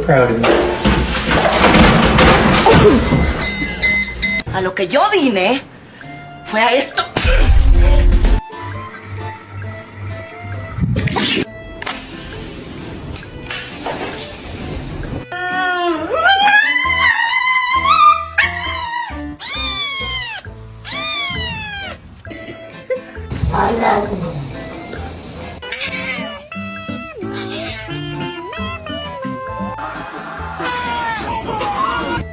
proud of you. A lo que yo vine fue a esto. I love you.